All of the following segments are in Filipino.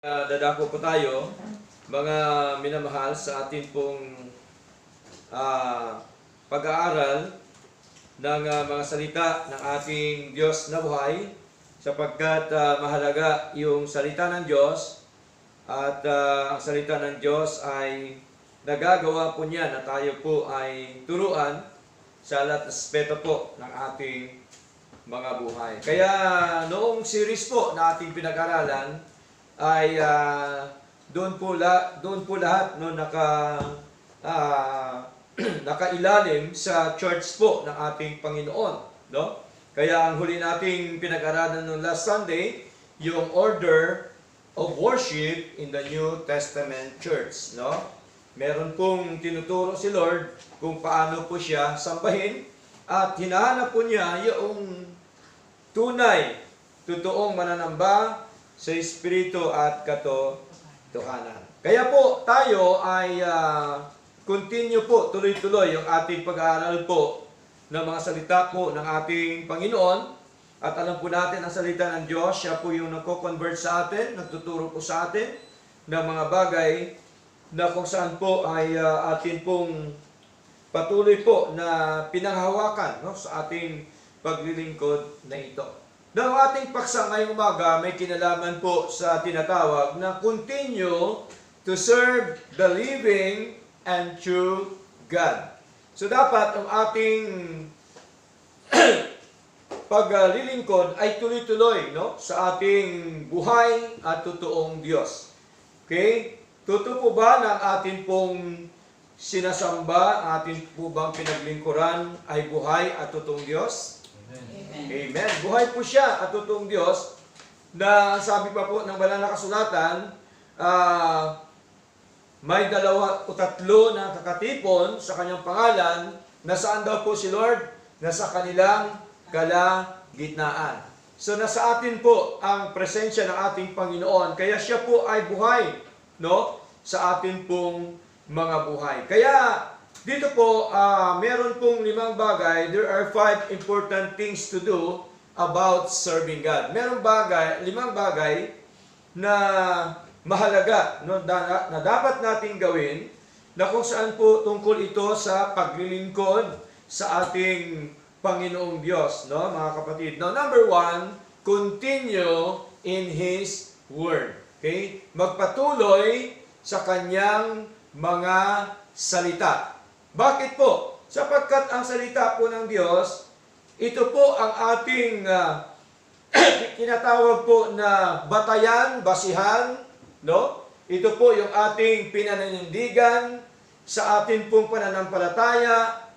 Dadako po tayo, mga minamahal, sa atin pong pag-aaral ng mga salita ng ating Diyos na buhay, sapagkat mahalaga yung salita ng Diyos at ang salita ng Diyos ay nagagawa po niya na tayo po ay turuan sa lahat ng aspeto po ng ating mga buhay. Kaya noong series po na ating pinag-aralan, ay doon po lahat no nakailalim sa church po ng ating Panginoon, no? Kaya ang huli nating pinag-aralan noong last Sunday, yung order of worship in the New Testament church, no? Meron pong tinuturo si Lord kung paano po siya sambahin, at hinahanap po niya yung tunay, totoong mananamba sa Espiritu at katotohanan. Kaya po tayo ay continue po, tuloy-tuloy yung ating pag-aaral po ng mga salita po ng ating Panginoon. At alam po natin ang salita ng Diyos, siya po yung nagko-convert sa atin, nagtuturo po sa atin ng mga bagay na kung saan po ay atin pong patuloy po na pinanghahawakan, no, sa ating paglilingkod na ito. Ang ating paksa ngayong umaga may kinalaman po sa tinatawag na continue to serve the living and true God. So dapat ang ating paglilingkod ay tuloy-tuloy, no, sa ating buhay at totoong Diyos. Okay? Totoo po ba na ang atin pong sinasamba, atin po bang pinaglingkuran ay buhay at totoong Diyos? Amen. Amen. Buhay po siya at totoong Diyos, na sabi pa po ng banal na kasulatan, may 2 o 3 na kakatipon sa kanyang pangalan, na saan daw po si Lord? Nasa kanilang kalagitnaan. So nasa atin po ang presensya ng ating Panginoon, kaya siya po ay buhay, no, sa atin pong mga buhay. Kaya dito po, meron pong 5 bagay. There are 5 important things to do about serving God. Meron 5 bagay na mahalaga, no, na dapat nating gawin, na kung saan po tungkol ito sa paglilingkod sa ating Panginoong Diyos, no, mga kapatid. Now, number 1, continue in His Word. Okay? Magpatuloy sa kanyang mga salita. Bakit po? Sapagkat ang salita po ng Diyos, ito po ang ating tinatawag po na batayan, basihan, no? Ito po yung ating pinananindigan sa ating pong pananampalataya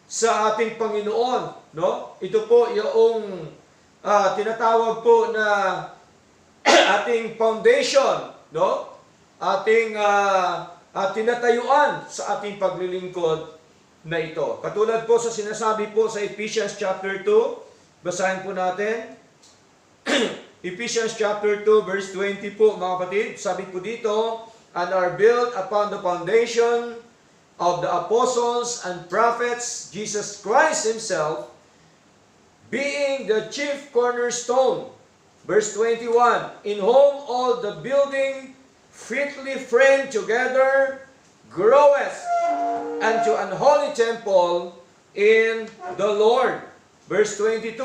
sa ating Panginoon, no? Ito po yung tinatawag po na ating foundation, no? Ating tinatayuan sa ating paglilingkod na ito. Katulad po sa sinasabi po sa Ephesians chapter 2, basahin po natin. Ephesians chapter 2 verse 20 po, mga kapatid. Sabi po dito, and are built upon the foundation of the apostles and prophets, Jesus Christ Himself, being the chief cornerstone. Verse 21, in whom all the building fitly framed together groweth unto an holy temple in the Lord. Verse 22,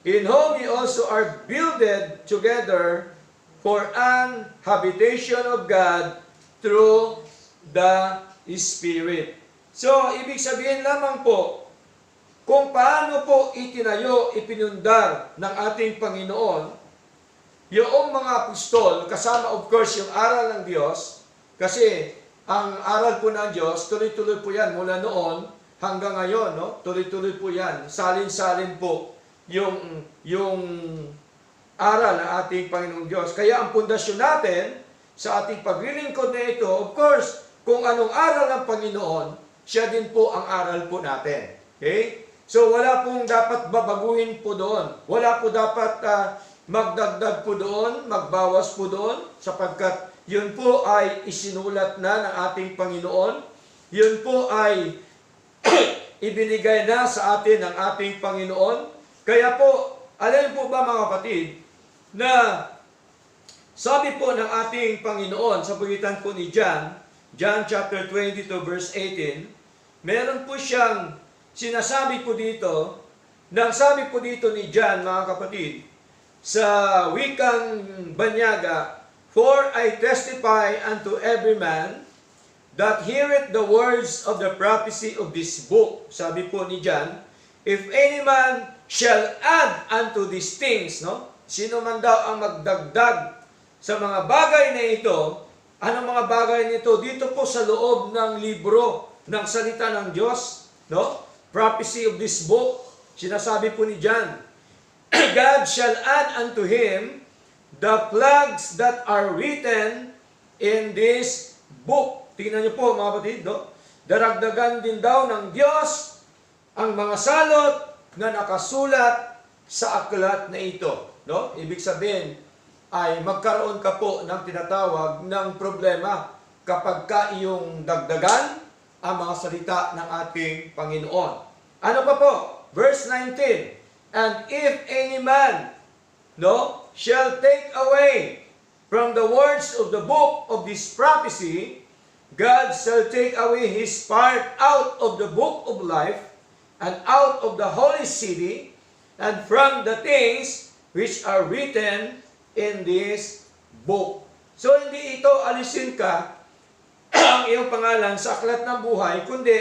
in whom ye also are builded together for an habitation of God through the Spirit. So, ibig sabihin lamang po, kung paano po itinayo, ipinundar ng ating Panginoon yung mga apostol, kasama of course yung aral ng Diyos, kasi ang aral po ng Diyos, tuloy-tuloy po yan mula noon hanggang ngayon, no? Tuloy-tuloy po yan, salin-salin po yung aral ng ating Panginoong Diyos. Kaya ang pundasyon natin sa ating paglilingkod na ito, of course, kung anong aral ng Panginoon, siya din po ang aral po natin. Okay? So wala pong dapat babaguhin po doon. Wala po dapat magdagdag po doon, magbawas po doon, sapagkat yun po ay isinulat na ng ating Panginoon. Yun po ay ibinigay na sa atin ng ating Panginoon. Kaya po, alam po ba mga kapatid, na Sabi po ng ating Panginoon sa pagitan po ni John, John chapter 22 verse 18, meron po siyang sinasabi po dito, nang sabi po dito ni John, mga kapatid, sa wikang banyaga, "For I testify unto every man that heareth the words of the prophecy of this book." Sabi po ni John, "If any man shall add unto these things," no? Sino man daw ang magdagdag sa mga bagay na ito, anong mga bagay nito? Dito po sa loob ng libro ng salita ng Diyos, no? Prophecy of this book, sinasabi po ni John, "God shall add unto him the plagues that are written in this book." Tingnan niyo po, mga kapatid, no? Daragdagan din daw ng Diyos ang mga salot na nakasulat sa aklat na ito, no? Ibig sabihin ay magkaroon ka po ng tinatawag ng problema kapag ka iyong dagdagan ang mga salita ng ating Panginoon. Ano pa po? Verse 19, "And if any man, no, shall take away from the words of the book of this prophecy, God shall take away his part out of the book of life and out of the holy city and from the things which are written in this book." So, hindi ito alisin ka ang iyong pangalan sa aklat ng buhay, kundi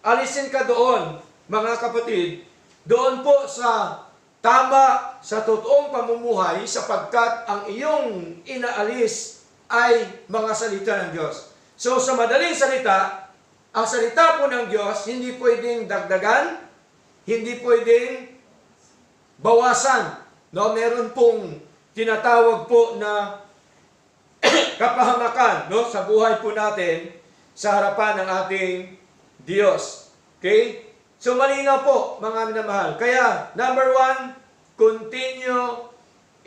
alisin ka doon, mga kapatid, doon po sa tama, sa totoong pamumuhay, sapagkat ang iyong inaalis ay mga salita ng Diyos. So, sa madaling salita, ang salita po ng Diyos, hindi pwedeng dagdagan, hindi pwedeng bawasan. No, meron pong tinatawag po na kapahamakan, no, sa buhay po natin sa harapan ng ating Diyos. Okay? So, malinaw po, mga minamahal. Kaya, number 1, continue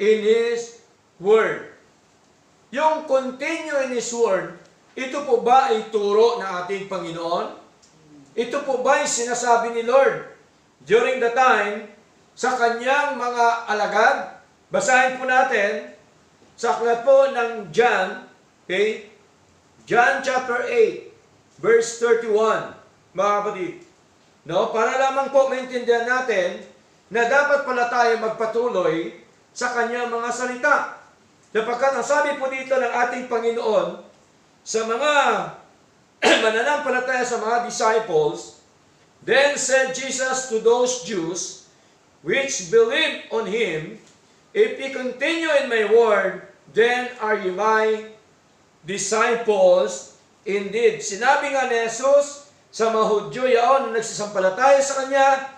in His Word. Yung continue in His Word, ito po ba ay turo ng ating Panginoon? Ito po ba ay sinasabi ni Lord during the time sa kanyang mga alagad? Basahin po natin sa aklat po ng John, okay? John chapter 8, verse 31, mga kapatid. No? Para lamang po maintindihan natin na dapat pala tayo magpatuloy sa kanyang mga salita. Sapagkat ang sabi po dito ng ating Panginoon sa mga mananampalataya sa mga disciples, "Then said Jesus to those Jews which believed on Him, If ye continue in my word, then are ye my disciples indeed." Sinabi nga ni Jesus sa mga Hudyo yaon na nagsisampalataya sa Kanya,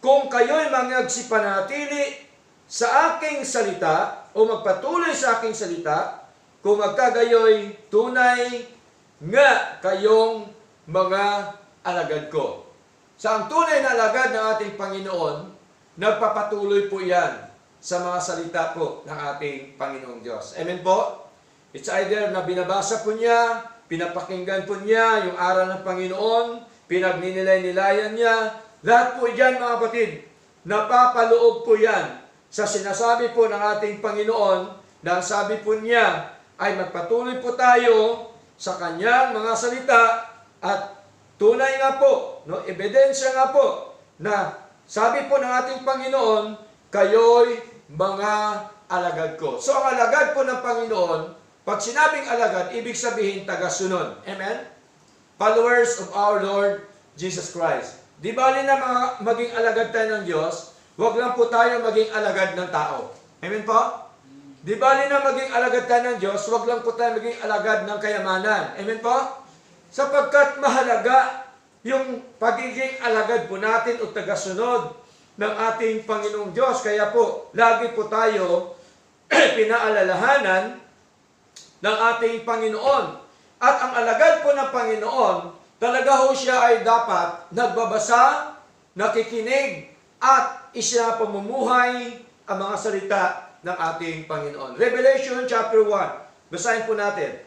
"Kung kayo'y magsipanatili sa aking salita, o magpatuloy sa aking salita, kung magkagayoy, tunay nga kayong mga alagad ko." Sa ang tunay na alagad ng ating Panginoon, nagpapatuloy po yan sa mga salita po ng ating Panginoong Diyos. Amen po? It's either na binabasa po niya, pinapakinggan po niya yung aral ng Panginoon, pinagninilay-nilayan niya. Lahat po dyan, mga kapatid, napapaloob po yan sa sinasabi po ng ating Panginoon, na ang sabi po niya ay magpatuloy po tayo sa kanyang mga salita at tunay nga po, no, ebidensya nga po na sabi po ng ating Panginoon, kayo'y mga alagad ko. So, ang alagad po ng Panginoon, pag sinabing alagad, ibig sabihin tagasunod. Amen? Followers of our Lord Jesus Christ. Di bali na maging alagad tayo ng Diyos, huwag lang po tayo maging alagad ng tao. Amen po? Di bali na maging alagad tayo ng Diyos, huwag lang po tayo maging alagad ng kayamanan. Amen po? Sapagkat mahalaga yung pagiging alagad po natin o tagasunod ng ating Panginoong Diyos. Kaya po, lagi po tayo pinaalalahanan ng ating Panginoon. At ang alagad po ng Panginoon, talaga ho siya ay dapat nagbabasa, nakikinig, at isinapamumuhay ang mga salita ng ating Panginoon. Revelation chapter 1. Basahin po natin.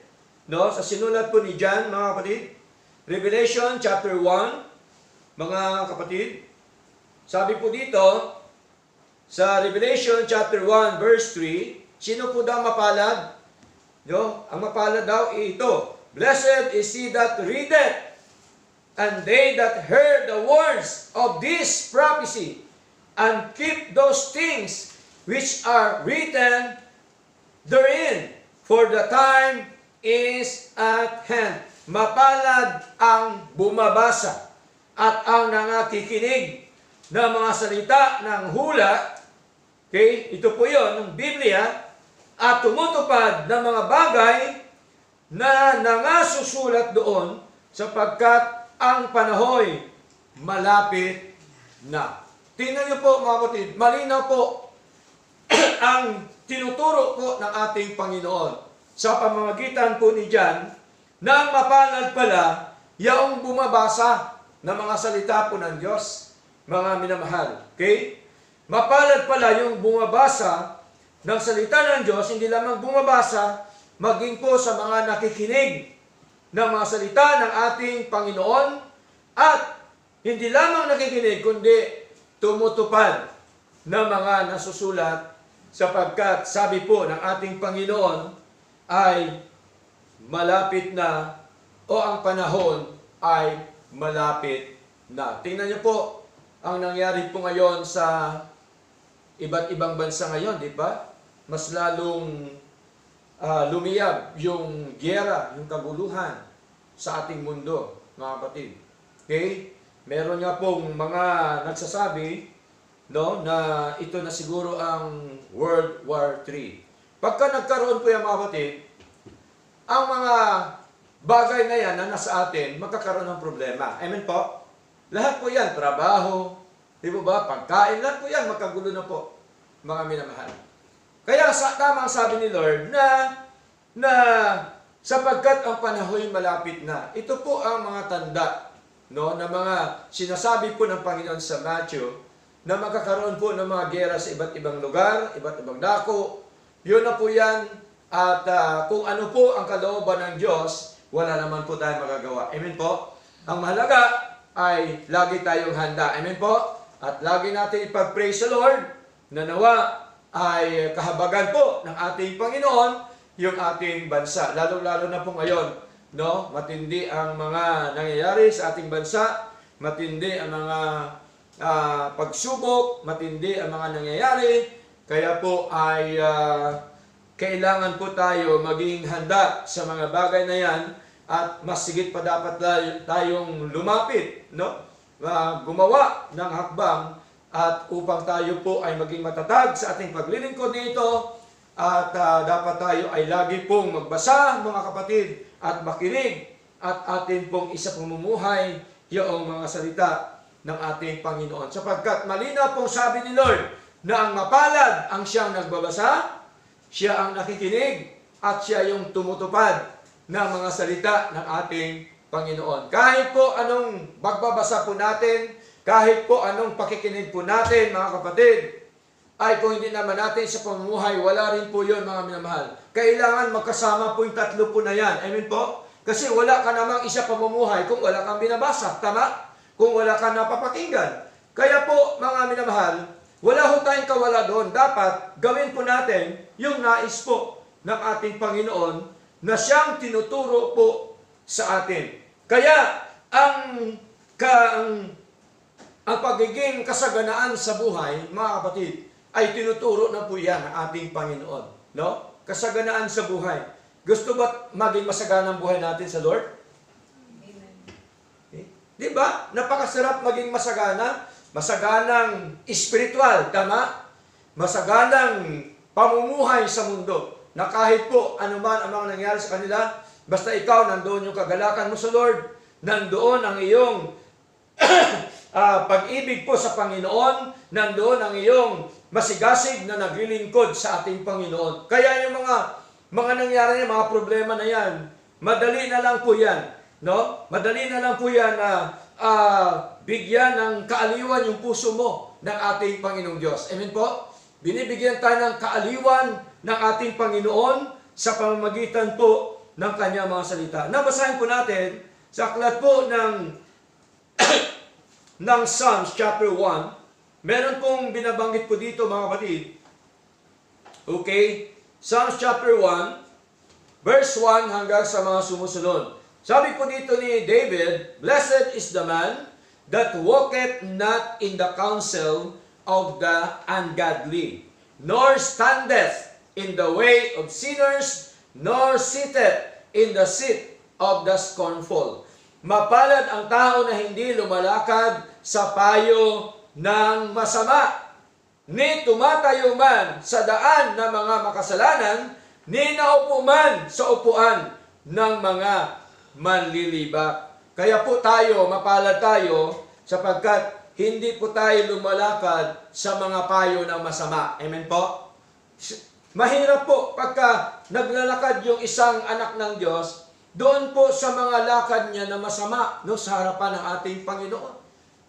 No? Sa sinulat po ni John, mga kapatid. Revelation chapter 1, mga kapatid. Sabi po dito, sa Revelation chapter 1 verse 3, Sino po daw mapalad? No? Ang mapalad daw ito. Blessed is he that readeth, and they that heard the words of this prophecy, and keep those things which are written therein, for the time is at hand. Mapalad ang bumabasa at ang nangakikinig ng mga salita ng hula, okay, ito po yon ng Biblia, at tumutupad ng mga bagay na nangasusulat doon, sapagkat ang panahoy malapit na. Tingnan niyo po mga kapatid, malinaw po ang tinuturo po ng ating Panginoon sa pamamagitan po ni John na ang mapalad pala yaong bumabasa ng mga salita po ng Diyos, mga minamahal. Okay? Mapalad pala yung bumabasa ng salita ng Diyos, hindi lamang bumabasa, maging po sa mga nakikinig ng mga salita ng ating Panginoon, at hindi lamang nakikinig, kundi tumutupad ng mga nasusulat, sapagkat sabi po ng ating Panginoon ay malapit na, o ang panahon ay malapit na. Tingnan niyo po ang nangyari po ngayon sa iba't ibang bansa ngayon, di ba? Mas lalong lumiyab yung giyera, yung kaguluhan sa ating mundo, mga kapatid. Okay? Meron nga pong mga nagsasabi, no, na ito na siguro ang World War III. Pagka nagkaroon po yung mga kapatid, ang mga bagay na yan na nasa atin, magkakaroon ng problema. Amen po? Lahat po yan, trabaho, di ba, pagkain, lahat po yan, magkagulo na po, mga minamahal. Kaya tamang sabi ni Lord na sapagkat ang panahon malapit na, ito po ang mga tanda, no, na mga sinasabi po ng Panginoon sa Matthew, na magkakaroon po ng mga giyera sa iba't ibang lugar, iba't ibang dako. Yun na po yan. At kung ano po ang kalooban ng Diyos, wala naman po tayong magagawa. Amen po? Ang mahalaga ay lagi tayong handa. Amen po? At lagi natin ipag-praise sa Lord na nawa ay kahabagan po ng ating Panginoon yung ating bansa. Lalo-lalo na po ngayon, no? Matindi ang mga nangyayari sa ating bansa, matindi ang mga pagsubok, matindi ang mga nangyayari, kaya po ay kailangan po tayo maging handa sa mga bagay na yan, at mas sigit pa dapat tayong lumapit, no? Gumawa ng hakbang, at upang tayo po ay maging matatag sa ating paglilingkod nito, at dapat tayo ay lagi pong magbasa, mga kapatid, at makinig, at atin pong isa pamumuhay yung mga salita ng ating Panginoon. Sapagkat malinaw pong sabi ni Lord na ang mapalad ang siyang nagbabasa, siya ang nakikinig, at siya yung tumutupad ng mga salita ng ating Panginoon. Kahit po anong pagbabasa po natin, kahit po anong pakikinig po natin, mga kapatid, ay kung hindi naman natin sa pamumuhay, wala rin po yun, mga minamahal. Kailangan magkasama po yung tatlo po na yan. Amen po? Kasi wala ka namang isa pamumuhay kung wala kang binabasa. Tama? Kung wala kang napapakinggan. Kaya po, mga minamahal, wala ho tayong kawala doon. Dapat gawin po natin yung nais po ng ating Panginoon na siyang tinuturo po sa atin. Kaya, ang pagiging kasaganaan sa buhay, mga kapatid, ay tinuturo na po yan ng ating Panginoon. No? Kasaganaan sa buhay. Gusto ba maging masaganang buhay natin sa Lord? Amen. Okay? Di ba? Napakasarap maging masagana. Masaganang espiritual, tama? Masaganang pamumuhay sa mundo. Na kahit po anuman ang mga nangyari sa kanila, basta ikaw, nandoon yung kagalakan mo sa Lord, nandoon ang iyong pag-ibig po sa Panginoon, nandoon ang iyong masigasig na naglilingkod sa ating Panginoon. Kaya yung mga nangyari, mga problema na yan, madali na lang po yan. No? Madali na lang po yan na bigyan ng kaaliwan yung puso mo ng ating Panginoong Diyos. Amen po? Binibigyan tayo ng kaaliwan ng ating Panginoon sa pamamagitan po ng kanyang mga salita. Nabasahin po natin sa aklat po ng Psalms chapter 1. Meron pong binabanggit po dito, mga kapatid. Okay? Psalms chapter 1, verse 1 hanggang sa mga sumusunod. Sabi po dito ni David, "Blessed is the man that walketh not in the counsel of the ungodly, nor standeth in the way of sinners, nor sitteth in the seat of the scornful." Mapalad ang tao na hindi lumalakad sa payo ng masama, ni tumatayo man sa daan ng mga makasalanan, ni naupo man sa upuan ng mga manlilibak. Kaya po tayo, mapalad tayo, sapagkat hindi po tayo lumalakad sa mga payo ng masama. Amen po? Mahirap po pagka naglalakad yung isang anak ng Diyos, doon po sa mga lakad niya na masama, no, sa harapan ng ating Panginoon.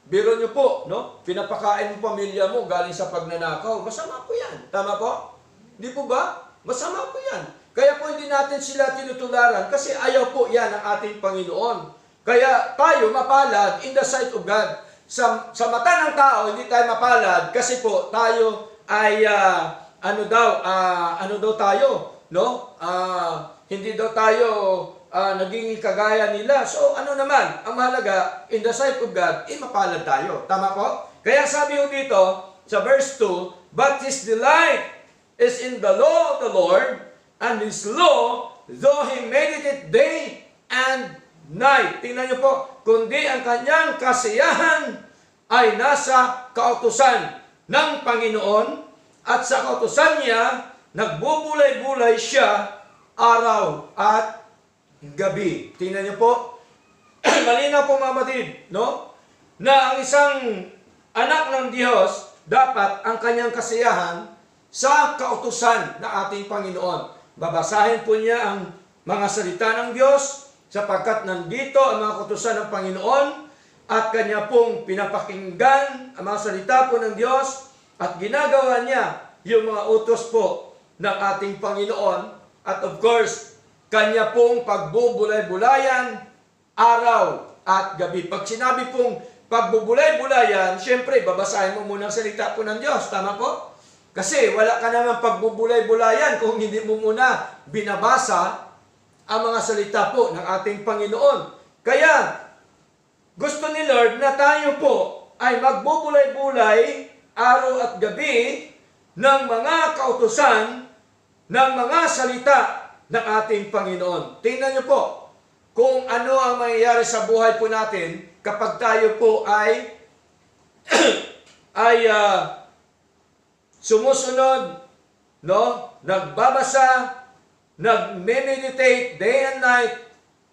Biro niyo po, no? Pinapakain mo pamilya mo galing sa pagnanakaw. Masama po yan. Tama po? Hindi po ba? Masama po yan. Kaya po hindi natin sila tinutularan kasi ayaw po yan ng ating Panginoon. Kaya tayo mapalad in the sight of God. Sa mata ng tao, hindi tayo mapalad kasi po tayo ay ano daw tayo, no? Hindi daw tayo naging kagaya nila. So ano naman, ang mahalaga, in the sight of God, mapalad tayo. Tama po? Kaya sabi ko dito, sa verse 2, "But his delight is in the law of the Lord, and his law, though he meditate day and night." Tingnan niyo po, kundi ang kanyang kasiyahan ay nasa kautusan ng Panginoon, at sa kautusan niya, nagbubulay-bulay siya araw at gabi. Tingnan niyo po, malinaw po mga batid, no? Na ang isang anak ng Diyos, dapat ang kanyang kasiyahan sa kautusan ng ating Panginoon. Babasahin po niya ang mga salita ng Diyos, sapagkat nandito ang mga kautusan ng Panginoon, at kanya pong pinapakinggan ang mga salita po ng Diyos, at ginagawa niya yung mga utos po ng ating Panginoon, at of course, kanya pong pagbubulay-bulayan araw at gabi. Pag sinabi pong pagbubulay-bulayan, syempre, babasahin mo muna ang salita po ng Diyos. Tama po? Kasi wala ka naman pagbubulay-bulayan kung hindi mo muna binabasa ang mga salita po ng ating Panginoon. Kaya, gusto ni Lord na tayo po ay magbubulay-bulay araw at gabi ng mga kautusan, ng mga salita ng ating Panginoon. Tingnan niyo po kung ano ang mangyayari sa buhay po natin kapag tayo po ay sumusunod, no? Nagbabasa, nagme-meditate day and night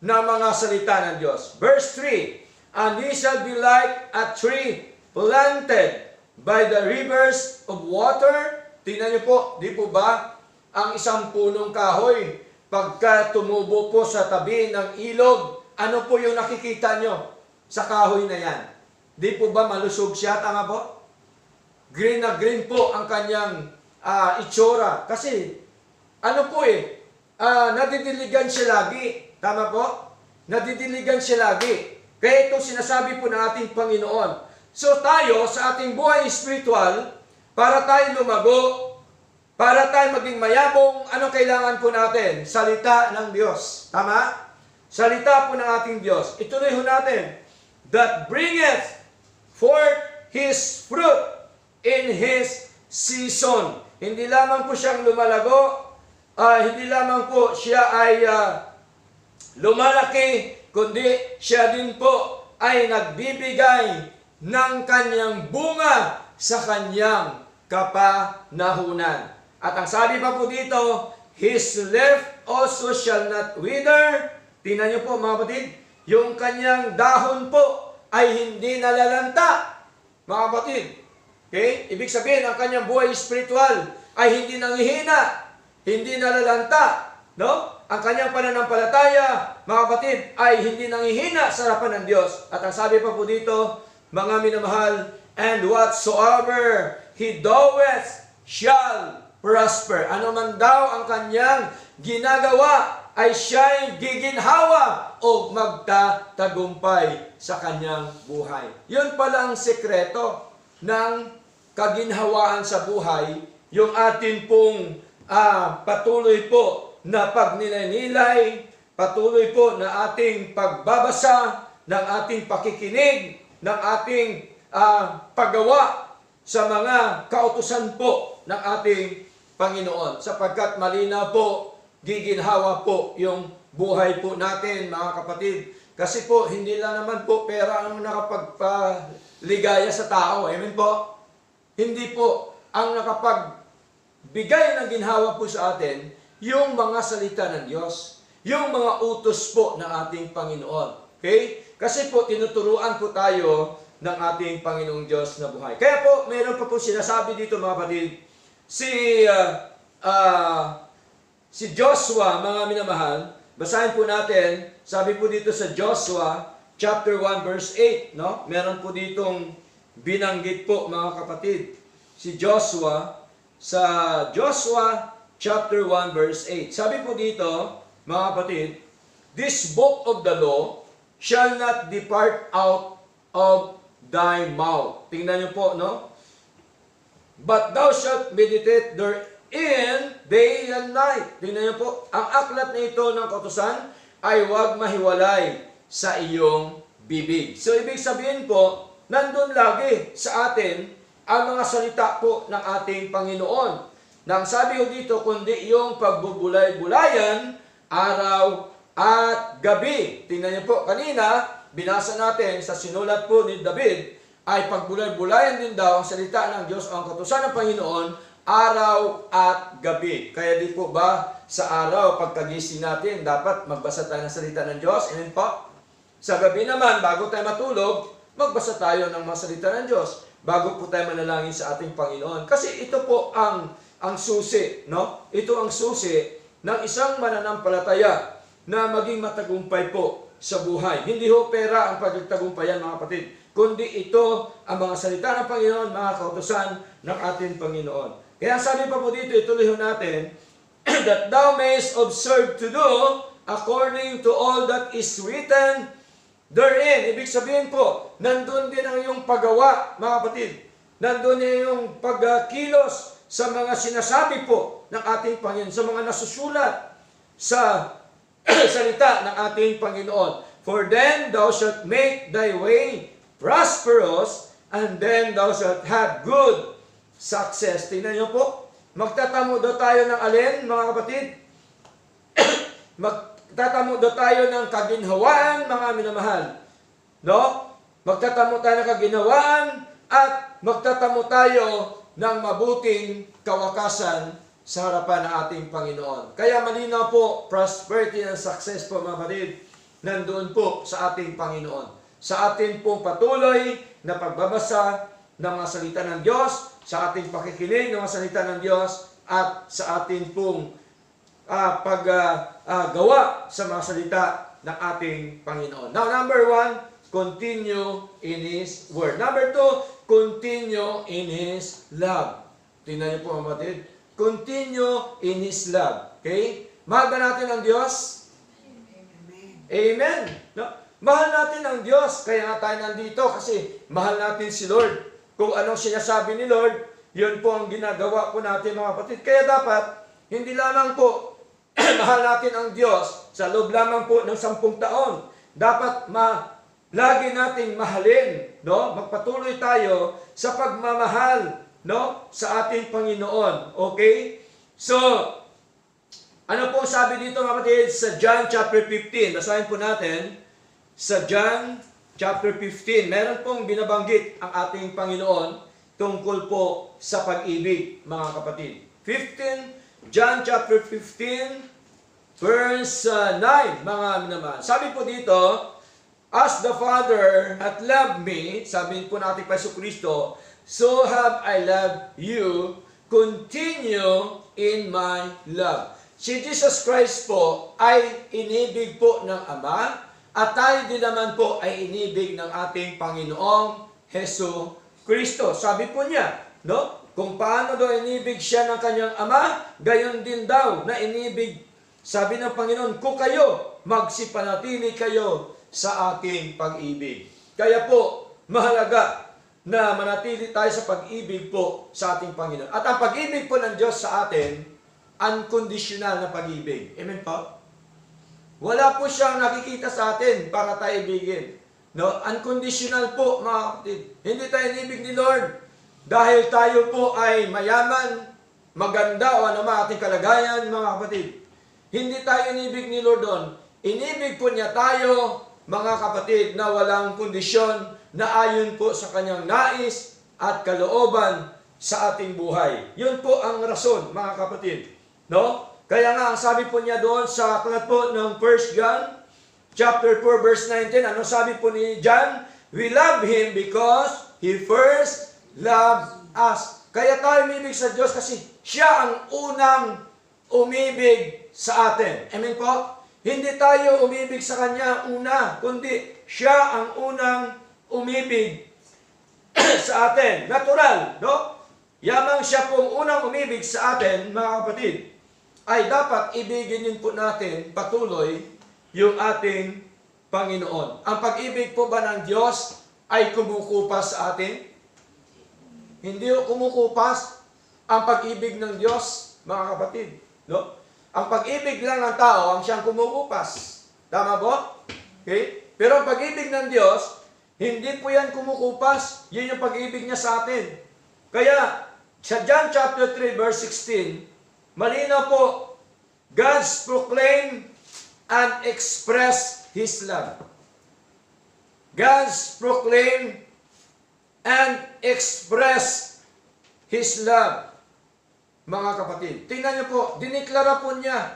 ng mga salita ng Diyos. Verse 3, "And he shall be like a tree planted by the rivers of water." Tingnan niyo po, di po ba ang isang punong kahoy, pagka tumubo po sa tabi ng ilog, ano po yung nakikita nyo sa kahoy na yan? Di po ba malusog siya? Tama po? Green na green po ang kanyang itsura. Kasi, ano po nadidiligan siya lagi. Tama po? Nadidiligan siya lagi. Kaya ito sinasabi po ng ating Panginoon. So tayo, sa ating buhay spiritual, para tayo lumago, para tayo maging mayabong, anong kailangan po natin? Salita ng Diyos. Tama? Salita po ng ating Diyos. Ituloy ho natin. "That bringeth forth his fruit in his season." Hindi lamang po siyang lumalago, hindi lamang po siya ay lumalaki, kundi siya din po ay nagbibigay ng kanyang bunga sa kanyang kapanahunan. At ang sabi pa po dito, "His leaf also shall not wither." Tingnan niyo po mga kapatid, yung kanyang dahon po ay hindi nalalanta. Mga kapatid, okay? Ibig sabihin, ang kanyang buhay spiritual ay hindi nanghihina, hindi nalalanta. No? Ang kanyang pananampalataya, mga kapatid, ay hindi nanghihina sa harapan ng Diyos. At ang sabi pa po dito, mga minamahal, "And whatsoever he doeth shall prosper." Ano man daw ang kanyang ginagawa, ay siya'y giginhawa o magtatagumpay sa kanyang buhay. Yun pala ang sekreto ng kaginhawaan sa buhay, yung atin pong patuloy po na pagnilaynilay, patuloy po na ating pagbabasa, ng ating pakikinig, ng ating paggawa sa mga kautusan po ng ating Panginoon. Sapagkat malinaw po, giginhawa po yung buhay po natin, mga kapatid. Kasi po, hindi lang naman po pera ang nakapagpaligaya sa tao. Amen po? Hindi po ang nakapagbigay ng ginhawa po sa atin yung mga salita ng Diyos, yung mga utos po ng ating Panginoon. Okay? Kasi po, tinuturuan po tayo ng ating Panginoong Diyos na buhay. Kaya po, mayroon pa po sinasabi dito, mga kapatid, si Joshua, mga minamahal, basahin po natin, sabi po dito sa Joshua, chapter 1, verse 8, no? Meron po ditong binanggit po, mga kapatid, si Joshua, sa Joshua, chapter 1, verse 8. Sabi po dito, mga kapatid, this book of the law shall not depart out of thy mouth. Tingnan niyo po, no? But thou shalt meditate therein day and night. Tingnan niyo po, ang aklat na ito ng kautusan ay huwag mahiwalay sa iyong bibig. So, ibig sabihin po, nandun lagi sa atin ang mga salita po ng ating Panginoon. Nang sabi ko dito, kundi yung pagbubulay-bulayan, araw at gabi. Tingnan niyo po, kanina, binasa natin sa sinulat po ni David, ay pagbulay-bulayan din daw ang salita ng Diyos o ang kautusan ng Panginoon, araw at gabi. Kaya di po ba sa araw, pagkagising natin, dapat magbasa tayo ng salita ng Diyos? Amen po? Sa gabi naman, bago tayo matulog, magbasa tayo ng mga salita ng Diyos bago po tayo manalangin sa ating Panginoon. Kasi ito po ang susi, no? Ito ang susi ng isang mananampalataya na maging matagumpay po sa buhay. Hindi ho pera ang pagtagumpayan, mga kapatid, kundi ito ang mga salita ng Panginoon, mga kautusan ng ating Panginoon. Kaya sabi pa po dito, ituloy ho natin, that thou mayest observe to do according to all that is written therein. Ibig sabihin po, nandun din ang iyong paggawa, mga kapatid. Nandun din yung pagkilos sa mga sinasabi po ng ating Panginoon, sa mga nasusulat sa salita ng ating Panginoon. For then thou shalt make thy way prosperous, and then thou shalt have good success. Tingnan niyo po, magtatamo daw tayo ng alin, mga kapatid? Magtatamo daw tayo ng kaginhawaan, mga minamahal. No? Magtatamo tayo ng kaginhawaan at magtatamo tayo ng mabuting kawakasan sa harapan ng ating Panginoon. Kaya malinaw po, prosperity and success po, mga kapatid, nandoon po sa ating Panginoon. Sa ating pong patuloy na pagbabasa ng mga salita ng Diyos, sa ating pakikinig ng mga salita ng Diyos, at sa ating pong paggawa sa mga salita ng ating Panginoon. Now, number 1, continue in His Word. Number 2, continue in His love. Tingnan niyo po, mga kapatid. Continue in His love. Okay? Mahal ba natin ang Diyos? Amen. No? Mahal natin ang Diyos. Kaya nga tayo nandito kasi mahal natin si Lord. Kung anong sinasabi ni Lord, yun po ang ginagawa po natin, mga kapatid. Kaya dapat, hindi lamang po mahal natin ang Diyos sa loob lamang po ng 10 taon. Dapat lagi nating mahalin, no? Magpatuloy tayo sa pagmamahal, no? Sa ating Panginoon. Okay? So, ano po sabi dito, mga kapatid, sa John chapter 15? Basahin po natin. Sa John chapter 15, meron pong binabanggit ang ating Panginoon tungkol po sa pag-ibig, mga kapatid. John chapter 15, verse 9, mga minamahal. Sabi po dito, as the Father hath loved me, sabi po natin pa Yesu Kristo, so have I loved you, continue in my love. Si Jesus Christ po ay inibig po ng Ama, at tayo din naman po ay inibig ng ating Panginoong Hesu Kristo. Sabi po niya, no? Kung paano daw inibig siya ng kanyang Ama, gayon din daw na inibig, sabi ng Panginoon, kung kayo, magsipanatili kayo sa aking pag-ibig. Kaya po, mahalaga na manatili tayo sa pag-ibig po sa ating Panginoon. At ang pag-ibig po ng Diyos sa atin unconditional na pag-ibig. Amen po? Wala po siyang nakikita sa atin para tayo ibigin. No? Unconditional po, mga kapatid. Hindi tayo inibig ni Lord dahil tayo po ay mayaman, maganda o ano man ating kalagayan, mga kapatid. Hindi tayo inibig ni Lord doon. Inibig po niya tayo, mga kapatid, na walang kondisyon, na ayon po sa kanyang nais at kalooban sa ating buhay. Yun po ang rason, mga kapatid. No? Kaya nga, ang sabi po niya doon sa aklat po ng 1 John, chapter 4, verse 19, ano sabi po ni John? We love Him because He first loved us. Kaya tayo umibig sa Diyos kasi Siya ang unang umibig sa atin. Amen po? Hindi tayo umibig sa Kanya una, kundi Siya ang unang umibig sa atin. Natural, no? Yamang Siya pong unang umibig sa atin, mga kapatid, ay dapat ibigin din po natin patuloy yung ating Panginoon. Ang pag-ibig po ba ng Diyos ay kumukupas sa atin? Hindi kumukupas ang pag-ibig ng Diyos, mga kapatid. No? Ang pag-ibig lang ng tao ang siyang kumukupas. Tama po? Okay? Pero ang pag-ibig ng Diyos, hindi po yan kumukupas. Yun yung pag-ibig niya sa atin. Kaya, sa John chapter 3, verse 16, malinaw po, God's proclaim and express His love. God's proclaim and express His love. Mga kapatid, tingnan niyo po, diniklara po niya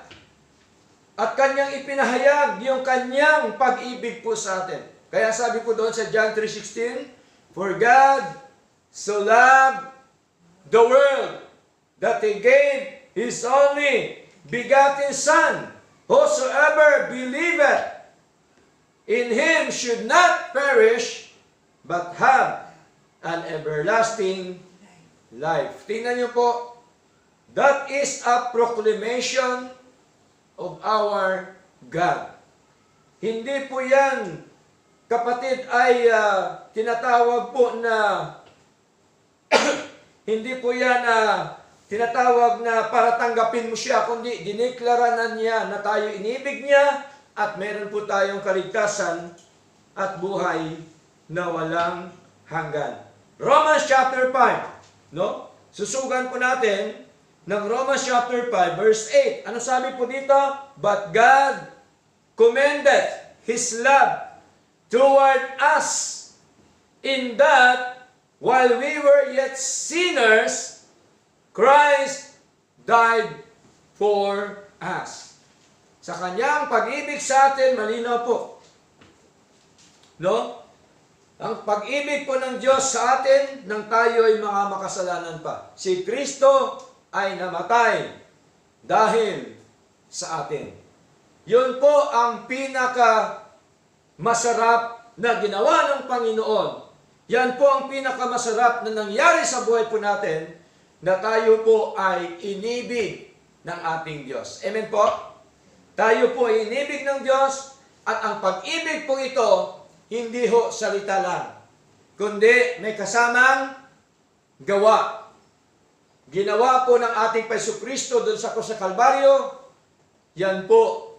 at kanyang ipinahayag yung kanyang pag-ibig po sa atin. Kaya sabi po doon sa John 3:16, For God so loved the world that He gave His only begotten Son, whosoever believeth in Him should not perish, but have an everlasting life. Tingnan niyo po, that is a proclamation of our God. Hindi po yan, kapatid, ay tinatawag po na hindi po yan tinatawag na para tanggapin mo siya, kundi diniklara na niya na tayo inibig niya at meron po tayong kaligtasan at buhay na walang hanggan. Romans chapter 5, no? Susugan po natin ng Romans chapter 5, verse 8. Ano sabi po dito? But God commended His love toward us in that while we were yet sinners, Christ died for us. Sa kanyang pag-ibig sa atin, malinaw po. No? Ang pag-ibig po ng Diyos sa atin, nang tayo ay mga makasalanan pa. Si Kristo ay namatay dahil sa atin. Yun po ang pinaka masarap na ginawa ng Panginoon. Yan po ang pinakamasarap na nangyari sa buhay po natin, na tayo po ay inibig ng ating Diyos. Amen po? Tayo po ay inibig ng Diyos at ang pag-ibig po ito, hindi ho salita lang, kundi may kasamang gawa. Ginawa po ng ating Paiso Kristo doon sa Kalbaryo, yan po,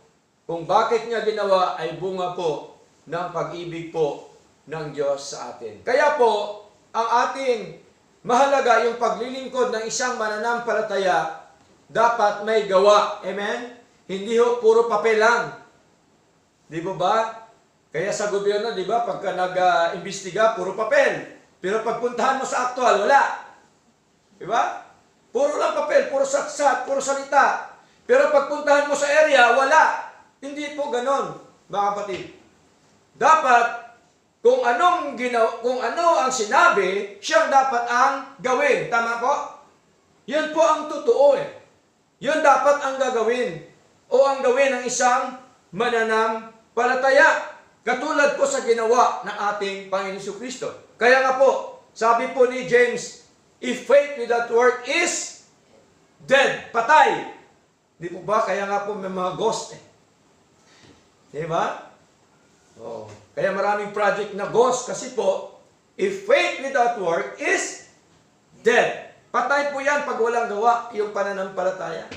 kung bakit niya ginawa ay bunga po ng pag-ibig po ng Diyos sa atin. Kaya po, ang ating mahalaga yung paglilingkod ng isang mananampalataya, dapat may gawa. Amen? Hindi ho puro papel lang. Di ba? Kaya sa gobyerno, di ba, pagka nag-imbestiga, puro papel. Pero pagpuntahan mo sa aktual, wala. Di ba? Puro lang papel, puro satsat, puro salita. Pero pagpuntahan mo sa area, wala. Hindi po ganon, mga kapatid. Dapat, kung ano ang sinabi, siyang dapat ang gawin. Tama po? Yun po ang totoo eh. Yun dapat ang gagawin. O ang gawin ng isang mananampalataya. Katulad po sa ginawa ng ating Panginoon Kristo. Kaya nga po, sabi po ni James, if faith without work is dead, patay. Di po ba? Kaya nga po may mga ghost eh. Di ba? Oh. Kaya maraming project na ghost kasi po, if faith without work is dead. Patay po yan pag walang gawa yung pananampalataya.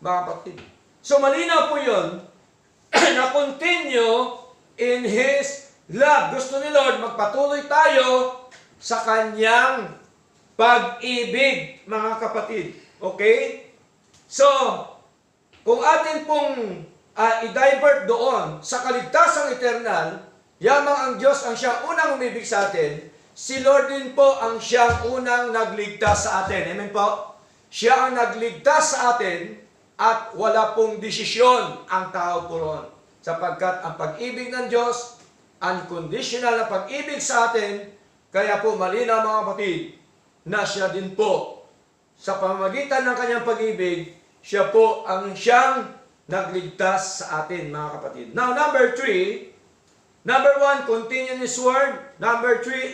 mga kapatid. So malinaw po yun, na continue in His love. Gusto ni Lord, magpatuloy tayo sa Kanyang pag-ibig, mga kapatid. Okay? So, kung atin pong i-divert doon sa kaligtasang eternal, yamang ang Diyos ang siyang unang umibig sa atin, si Lord din po ang siyang unang nagligtas sa atin. Amen po? Siya ang nagligtas sa atin at wala pong desisyon ang tao po roon. Sapagkat ang pag-ibig ng Diyos, unconditional na pag-ibig sa atin, kaya po malinaw mga kapatid, na siya din po, sa pamamagitan ng kanyang pag-ibig, siya po ang siyang nagligtas sa atin, mga kapatid. Now, number 1, continue in His Word. Number 2,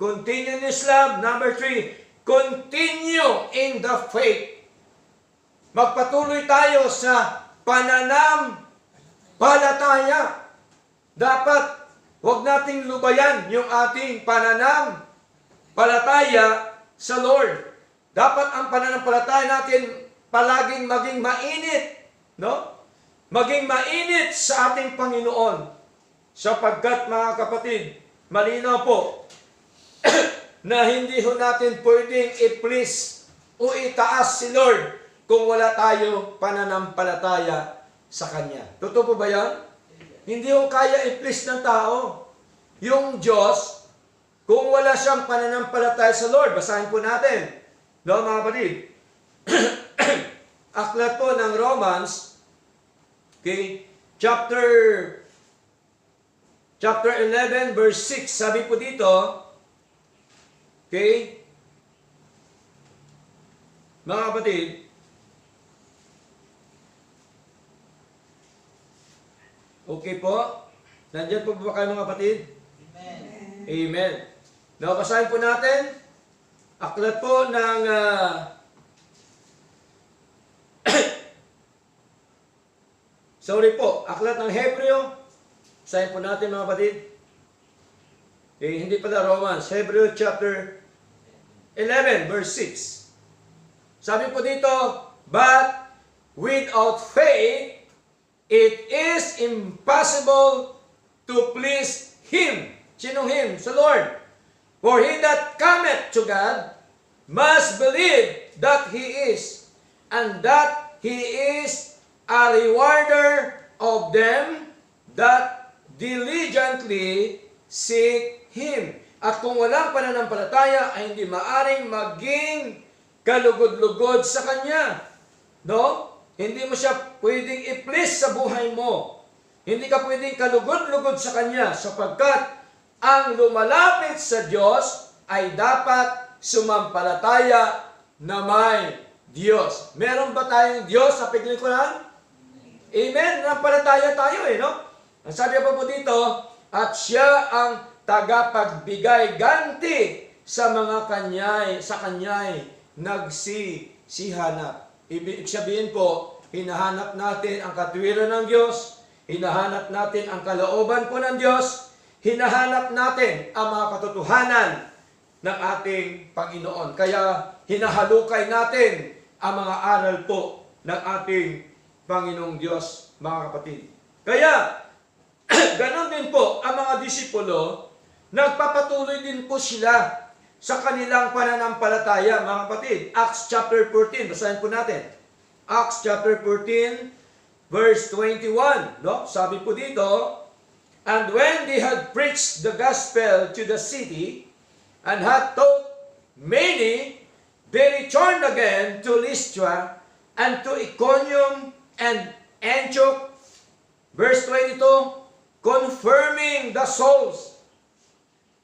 continue in His love. Number 3, continue in the faith. Magpatuloy tayo sa pananampalataya. Dapat, huwag nating lubayan yung ating pananampalataya sa Lord. Dapat ang pananampalataya natin palaging maging mainit, no? Maging mainit sa ating Panginoon. Sapagkat mga kapatid, malinaw po na hindi ho natin pwedeng i-please o itaas si Lord kung wala tayo pananampalataya sa Kanya. Totoo po ba yan? Hindi ho kaya i-please ng tao. Yung Diyos, kung wala siyang pananampalataya sa Lord, basahin po natin. No, mga kapatid? Aklat po ng Romans, okay, chapter 11, verse 6, sabi po dito, okay, mga kapatid, okay po? Nandiyan po ba kayo mga kapatid? Amen. Amen. Basahin po natin. Aklat po ng aklat ng Hebreo. Basahin po natin mga kapatid. Hindi pala Romans. Hebreo chapter 11 verse 6. Sabi po dito, but without faith, it is impossible to please Him. Sinong Him? Sa Lord. For he that cometh to God must believe that He is, and that He is a rewarder of them that diligently seek Him. At kung walang pananampalataya, ay hindi maaring maging kalugod-lugod sa Kanya. No? Hindi mo siya pwedeng i-please sa buhay mo. Hindi ka pwedeng kalugod-lugod sa Kanya, sapagkat ang lumalapit sa Diyos ay dapat sumampalataya na may Diyos. Meron ba tayong Diyos sa piglingkuran? Amen? Nampalataya tayo no? Ang sabi pa po dito, at siya ang tagapagbigay ganti sa mga kanya'y nagsisihanap. Ibig sabihin po, hinahanap natin ang katwiran ng Diyos, hinahanap natin ang kalooban po ng Diyos, hinahanap natin ang mga katotohanan ng ating Panginoon. Kaya hinahalukay natin ang mga aral po ng ating Panginoong Diyos, mga kapatid. Kaya, ganon din po ang mga disipulo, nagpapatuloy din po sila sa kanilang pananampalataya, mga kapatid. Acts chapter 14, basahin po natin. Acts chapter 14, verse 21. No? Sabi po dito, and when they had preached the gospel to the city, and had taught many, they returned again to Lystra, and to Iconium, and Antioch, verse 22, confirming the souls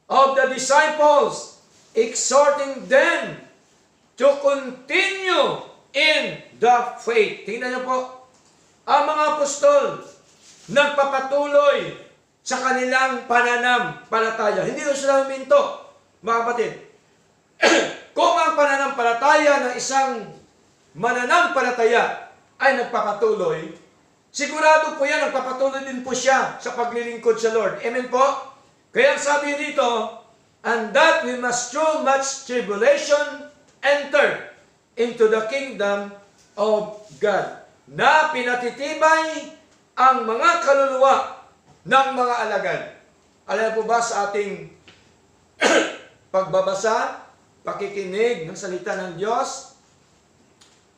of the disciples, exhorting them to continue in the faith. Tingnan niyo po, ang mga apostol, nagpapatuloy sa kanilang pananampalataya. Hindi ko sila huminto, mga kapatid. Kung ang pananampalataya ng isang mananampalataya ay nagpapatuloy, sigurado po yan, nagpapatuloy din po siya sa paglilingkod sa Lord. Amen po? Kaya sabi dito, and that we must through much tribulation enter into the kingdom of God, na pinatitibay ang mga kaluluwa ng mga alagad. Alam po ba sa ating pagbabasa, pakikinig ng salita ng Diyos,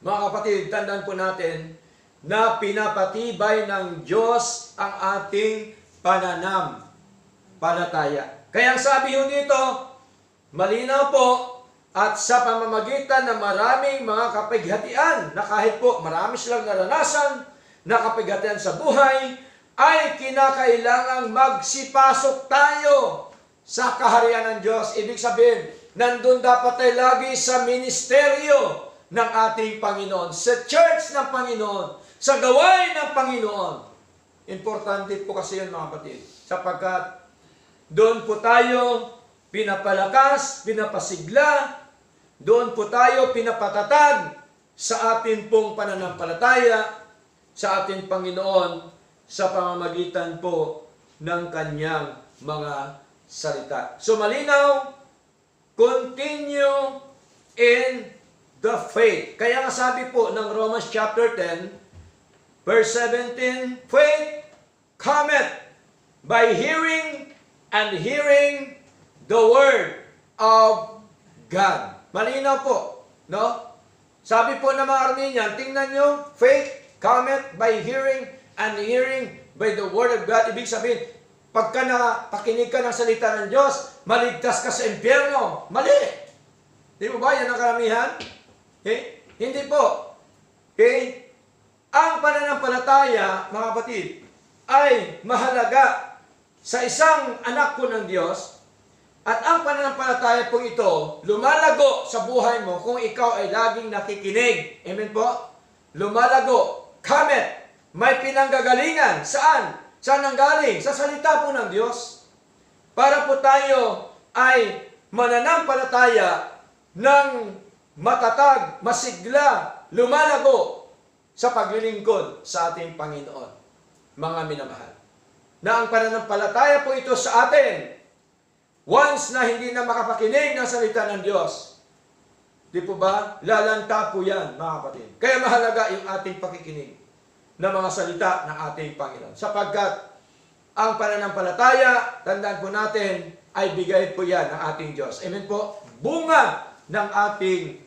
mga kapatid, tandaan po natin na pinapatibay ng Diyos ang ating pananampalataya. Kaya ang sabi ho dito, malinaw po, at sa pamamagitan ng maraming mga kapighatian, na kahit po marami silang naranasan na kapighatian sa buhay, ay kinakailangang magsipasok tayo sa kaharian ng Diyos. Ibig sabihin, nandun dapat tayo lagi sa ministeryo ng ating Panginoon, sa church ng Panginoon, sa gawain ng Panginoon. Importante po kasi yun, mga kapatid, sapagkat doon po tayo pinapalakas, pinapasigla, doon po tayo pinapatatag sa atin pong pananampalataya sa ating Panginoon sa pamamagitan po ng kanyang mga salita. So malinaw, continue in the faith. Kaya nga sabi po ng Romans chapter 10, verse 17, faith cometh by hearing, and hearing the word of God. Malinaw po, no? Sabi po ng mga Armenian, tingnan nyo, faith cometh by hearing, and hearing by the word of God. Ibig sabihin, pagka napakinig ka ng salita ng Diyos, maligtas ka sa impyerno. Mali! Di ba ba? Yan ang karamihan? Okay? Hindi po. Okay? Ang pananampalataya, mga kapatid, ay mahalaga sa isang anak po ng Diyos. At ang pananampalataya po ito, lumalago sa buhay mo kung ikaw ay laging nakikinig. Amen po? Lumalago. Kamet. May pinanggagalingan. Saan? Saan ang galing? Sa salita po ng Diyos. Para po tayo ay mananampalataya ng matatag, masigla, lumalago sa paglilingkod sa ating Panginoon. Mga minamahal. Na ang pananampalataya po ito sa atin, once na hindi na makapakinig ng salita ng Diyos, di po ba, lalanta po yan, mga kapatid. Kaya mahalaga yung ating pakikinig ng mga salita ng ating Panginoon. Sapagkat ang pananampalataya, tandaan po natin, ay bigay po yan ng ating Diyos. Amen po? Bunga ng ating,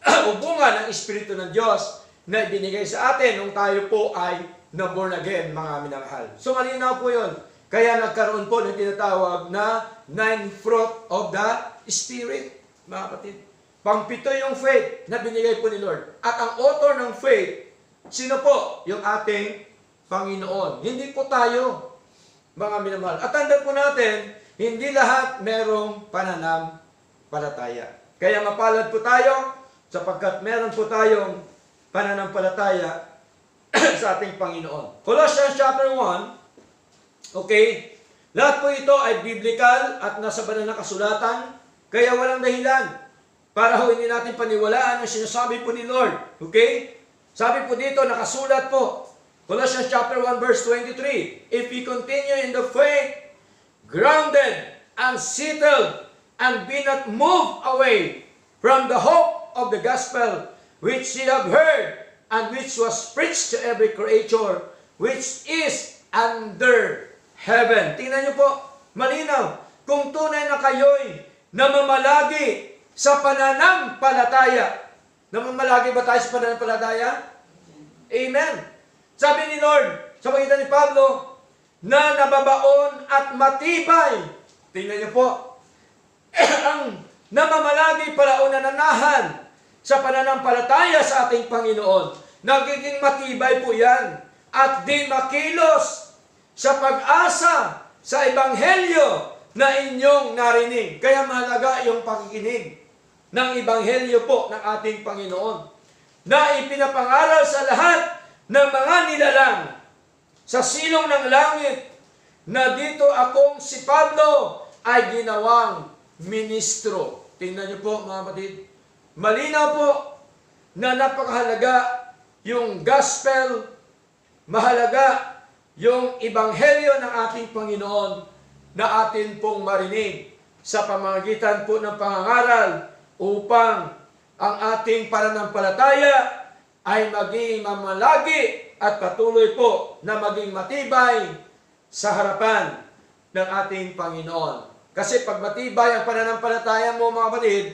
o bunga ng Espiritu ng Diyos na ibinigay sa atin nung tayo po ay na-born again, mga minamahal. So malinaw po yun. Kaya nagkaroon po ng tinatawag na 9 fruit of the Spirit, mga kapatid. Pangpito yung faith na binigay po ni Lord. At ang author ng faith, sino po? Yung ating Panginoon. Hindi po tayo, mga minamahal. At tandaan po natin, hindi lahat merong pananampalataya. Kaya mapalad po tayo, sapagkat meron po tayong pananampalataya sa ating Panginoon. Colossians chapter 1, okay, lahat po ito ay biblical at nasa banal na kasulatan, kaya walang dahilan para hindi natin paniwalaan ang sinasabi po ni Lord. Okay? Sabi po dito, nakasulat po, Colossians chapter 1 verse 23, if we continue in the faith, grounded and settled, and be not moved away from the hope of the gospel, which ye have heard, and which was preached to every creature, which is under heaven. Tingnan niyo po, malinaw. Kung tunay na kayo'y namamalagi sa pananampalataya. Namamalagi ba tayo sa pananampalataya? Amen. Sabi ni Lord, sa pagitan ni Pablo, na nababaon at matibay. Tingnan niyo po, ang namamalagi pala o nananahan sa pananampalataya sa ating Panginoon. Nagiging matibay po yan. At di makilos sa pag-asa sa Ebanghelyo na inyong narinig. Kaya mahalaga yung pakikinig ng Ebanghelyo po ng ating Panginoon na ipinapangaral sa lahat ng mga nilalang sa silong ng langit na dito akong si Pablo ay ginawang ministro. Tingnan niyo po, mga kapatid. Malinaw po na napakahalaga yung gospel, mahalaga yung ebanghelyo ng ating Panginoon na atin pong marinig sa pamamagitan po ng pangangaral upang ang ating pananampalataya ay maging mamalagi at patuloy po na maging matibay sa harapan ng ating Panginoon. Kasi pag matibay ang pananampalataya mo, mga kapatid,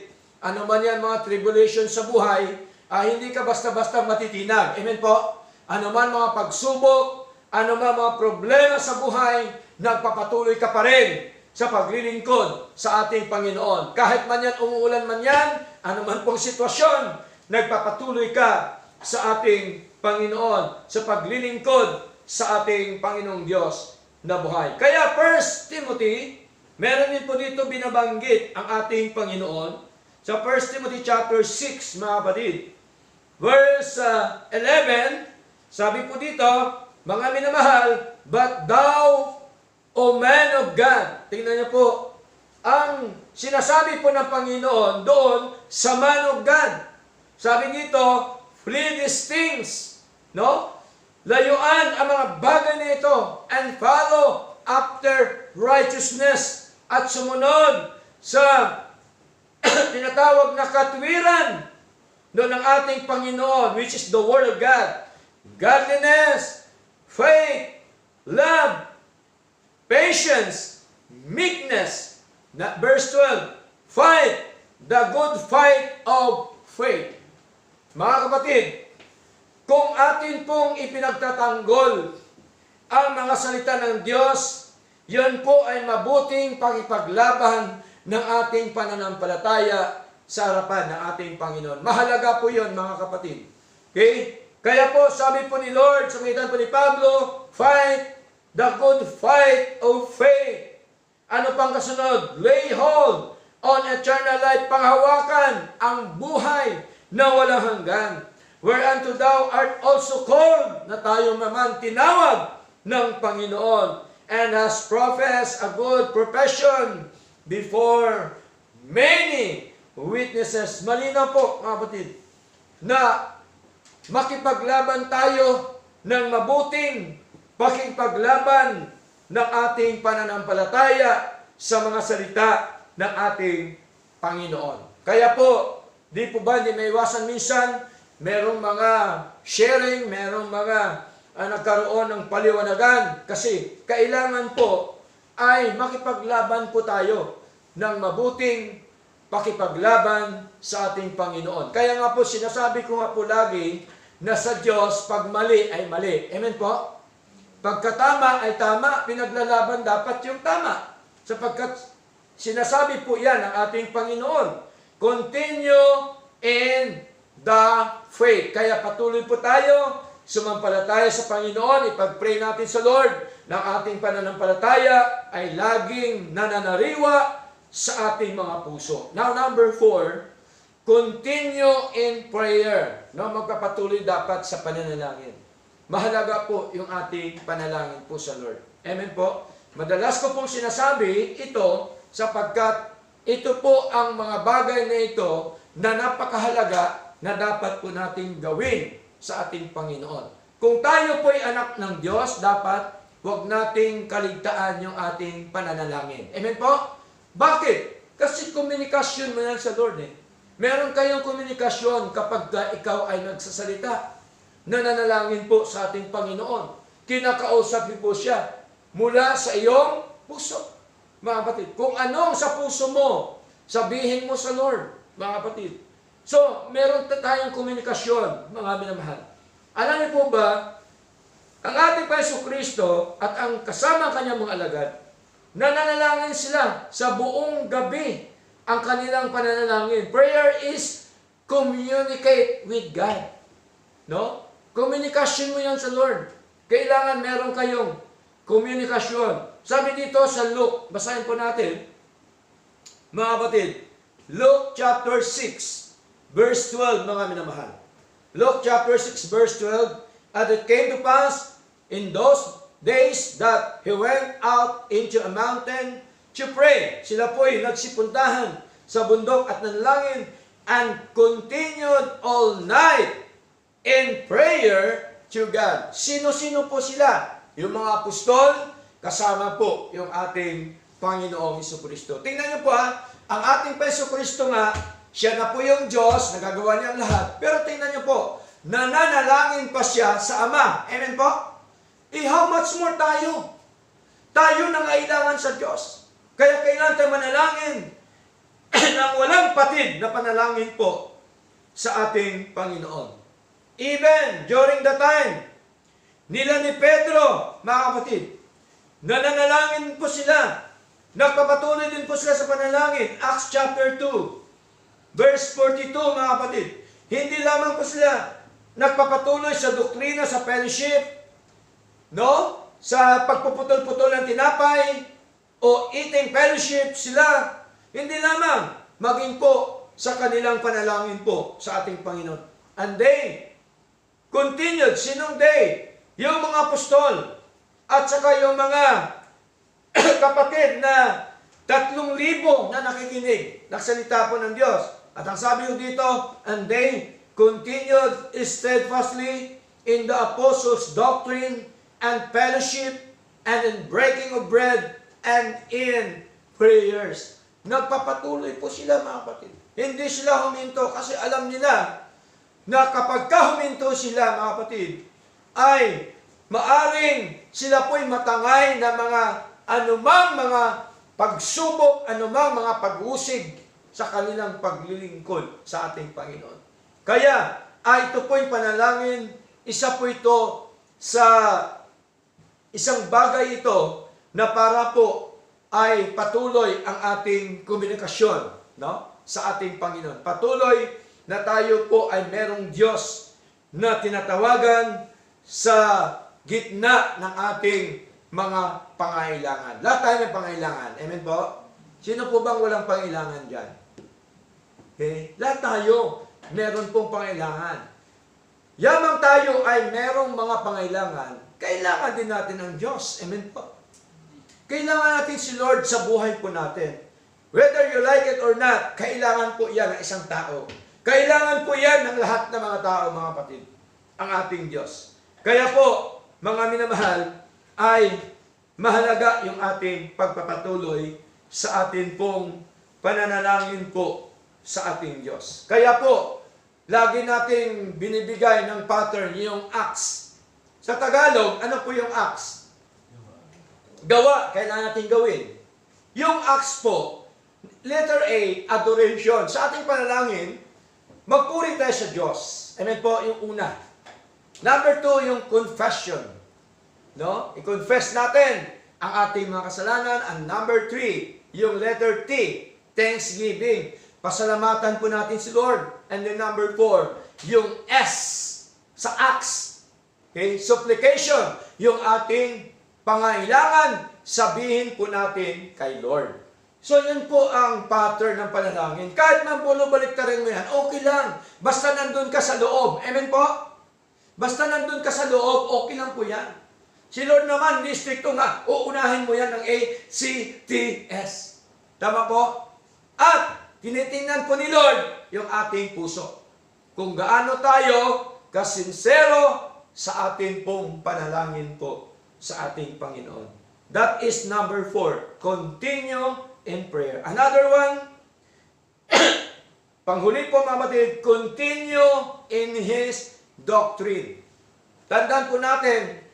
ano man yan mga tribulation sa buhay, hindi ka basta-basta matitinag. Amen po? Ano man mga pagsubok, ano man mga problema sa buhay, nagpapatuloy ka pa rin sa paglilingkod sa ating Panginoon. Kahit man yan, umuulan man yan, ano man pong sitwasyon, nagpapatuloy ka sa ating Panginoon, sa paglilingkod sa ating Panginoong Diyos na buhay. Kaya 1 Timothy, meron din po dito binabanggit ang ating Panginoon sa 1 Timothy chapter 6, mga kapatid. Verse 11, sabi po dito, mga minamahal, but thou, O man of God, tingnan niyo po, ang sinasabi po ng Panginoon doon sa man of God. Sabi dito, flee these things, no? Layuan ang mga bagay na ito and follow after righteousness at sumunod sa tinatawag na katwiran doon ng ating Panginoon, which is the Word of God. Godliness, faith, love, patience, meekness. Verse 12, fight the good fight of faith. Mga kapatid, kung atin pong ipinagtatanggol ang mga salita ng Diyos, yun po ay mabuting pakipaglaban ng ating pananampalataya sa harapan ng ating Panginoon. Mahalaga po yun, mga kapatid. Okay? Kaya po, sabi po ni Lord, sumitan po ni Pablo, fight the good fight of faith. Ano pang kasunod? Lay hold on eternal life. Panghawakan ang buhay na walang hanggan. Whereunto thou art also called, na tayo naman tinawag ng Panginoon, and has professed a good profession before many witnesses. Malinaw po, mga kapatid, na makipaglaban tayo ng mabuting pakipaglaban ng ating pananampalataya sa mga salita ng ating Panginoon. Kaya po, di po ba, hindi maiwasan minsan, merong mga sharing, merong mga nagkaroon ng paliwanagan, kasi kailangan po ay makipaglaban po tayo ng mabuting pakipaglaban sa ating Panginoon. Kaya nga po, sinasabi ko nga po lagi na sa Diyos, pag mali ay mali. Amen po? Pagkatama ay tama, pinaglalaban dapat yung tama. Sapagkat sinasabi po yan ng ating Panginoon. Continue in the faith. Kaya patuloy po tayo, sumampalataya sa Panginoon, ipag-pray natin sa Lord ng ating pananampalataya ay laging nananariwa sa ating mga puso. Now, number 4, continue in prayer. No, magpapatuloy dapat sa pananalangin. Mahalaga po yung ating panalangin po sa Lord. Amen po? Madalas ko pong sinasabi ito sapagkat ito po ang mga bagay na ito na napakahalaga na dapat po natin gawin sa ating Panginoon. Kung tayo po ay anak ng Diyos, dapat huwag nating kaligtaan yung ating pananalangin. Amen po? Bakit? Kasi komunikasyon mo yan sa Lord eh. Meron kayong komunikasyon kapag ikaw ay nagsasalita. Nananalangin po sa ating Panginoon. Kinakausap niyo po siya mula sa iyong puso. Mga kapatid, kung anong sa puso mo, sabihin mo sa Lord, mga kapatid. So, meron tayong komunikasyon, mga minamahal. Alam niyo po ba, ang ating Jesucristo at ang kasama kanyang mga alagad, nananalangin sila sa buong gabi ang kanilang pananalangin. Prayer is communicate with God. No? Komunikasyon mo yan sa Lord. Kailangan meron kayong komunikasyon. Sabi dito sa Luke, basahin po natin, mga kapatid, Luke chapter 6, verse 12, mga minamahal. Luke chapter 6, verse 12, and it came to pass in those days that he went out into a mountain to pray. Sila po ay nagsipuntahan sa bundok at nanalangin and continued all night in prayer to God. Sino-sino po sila? Yung mga apostol, kasama po yung ating Panginoong Jesucristo. Tingnan niyo po ang ating Jesucristo nga, siya na po yung Diyos, nagagawa niya ang lahat. Pero tingnan niyo po, nananalangin pa siya sa Ama. Amen po? How much more tayo? Tayo nangailangan sa Diyos. Kaya kailangan tayo manalangin ng walang patid na panalangin po sa ating Panginoon. Even during the time nila ni Pedro, mga kapatid, nananalangin po sila. Nagpapatuloy din po sila sa panalangin. Acts chapter 2, verse 42, mga kapatid. Hindi lamang po sila nagpapatuloy sa doktrina, sa fellowship, no? Sa pagpuputol-putol ng tinapay, o eating fellowship sila. Hindi lamang, maging po sa kanilang panalangin po sa ating Panginoon. And they continued. Sinong they? Yung mga apostol at saka yung mga kapatid na 3,000 na nakikinig, nagsalita po ng Diyos. At ang sabi ko dito, and they continued steadfastly in the apostles' doctrine and fellowship and in breaking of bread and in prayers. Nagpapatuloy po sila, mga kapatid. Hindi sila huminto kasi alam nila na kapag huminto sila, mga kapatid, ay maaring sila po'y matangay na mga anumang mga pagsubok, anumang mga pag-usig sa kanilang paglilingkod sa ating Panginoon. Kaya, ito po'y panalangin, isa po ito sa isang bagay ito na para po ay patuloy ang ating komunikasyon, no? Sa ating Panginoon. Patuloy na tayo po ay merong Diyos na tinatawagan sa gitna ng ating mga pangailangan. Lahat tayo may pangailangan. Amen po? Sino po bang walang pangailangan dyan? Okay? Lahat tayo meron pong pangailangan. Yamang tayo ay merong mga pangailangan, kailangan din natin ang Diyos. Amen po? Kailangan natin si Lord sa buhay po natin. Whether you like it or not, kailangan po yan ng isang tao. Kailangan po yan ng lahat ng mga tao, mga kapatid. Ang ating Diyos. Kaya po, mga minamahal, ay mahalaga yung ating pagpapatuloy sa atin pong pananalangin po sa ating Diyos. Kaya po, lagi nating binibigay ng pattern yung acts. Sa Tagalog, ano po yung acts? Gawa, kailangan natin gawin. Yung acts po, letter A, adoration. Sa ating panalangin, magpuri tayo sa Diyos. Amen po, yung una. Number 2, yung confession. No? I-confess natin ang ating mga kasalanan. And number 3, yung letter T, thanksgiving. Pasalamatan po natin si Lord. And then number 4, yung S, sa acts. Okay? Supplication, yung ating pangailangan, sabihin po natin kay Lord. So, yun po ang pattern ng panalangin. Kahit man po baliktarin mo yan, okay lang. Basta nandun ka sa loob. Amen po? Basta nandun ka sa loob, okay lang po yan. Si Lord naman, hindi stricto nga. Uunahin mo yan ng A, C, T, S. Tama po? At, tinitingnan po ni Lord yung ating puso. Kung gaano tayo kasinsero sa ating pong panalangin po sa ating Panginoon. That is number 4. Continue in prayer. Another one, panghuli po mga kapatid, continue in His doctrine. Tandaan po natin,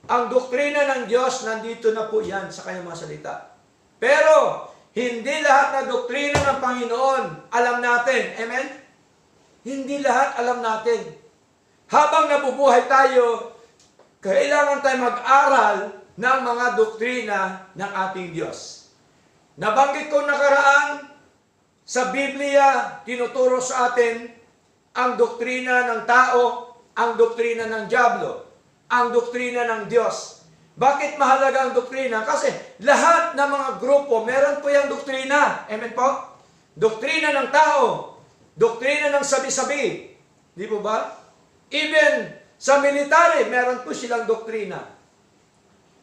ang doktrina ng Diyos, nandito na po yan sa kanyang mga salita. Pero, hindi lahat na doktrina ng Panginoon alam natin. Amen? Hindi lahat alam natin. Habang nabubuhay tayo, kailangan tayo mag-aral ng mga doktrina ng ating Diyos. Nabanggit ko nakaraan, sa Biblia, tinuturo sa atin ang doktrina ng tao, ang doktrina ng dyablo, ang doktrina ng Diyos. Bakit mahalaga ang doktrina? Kasi lahat ng mga grupo, meron po yung doktrina. Amen po? Doktrina ng tao, doktrina ng sabi-sabi. Di po ba? Even sa military, meron po silang doktrina.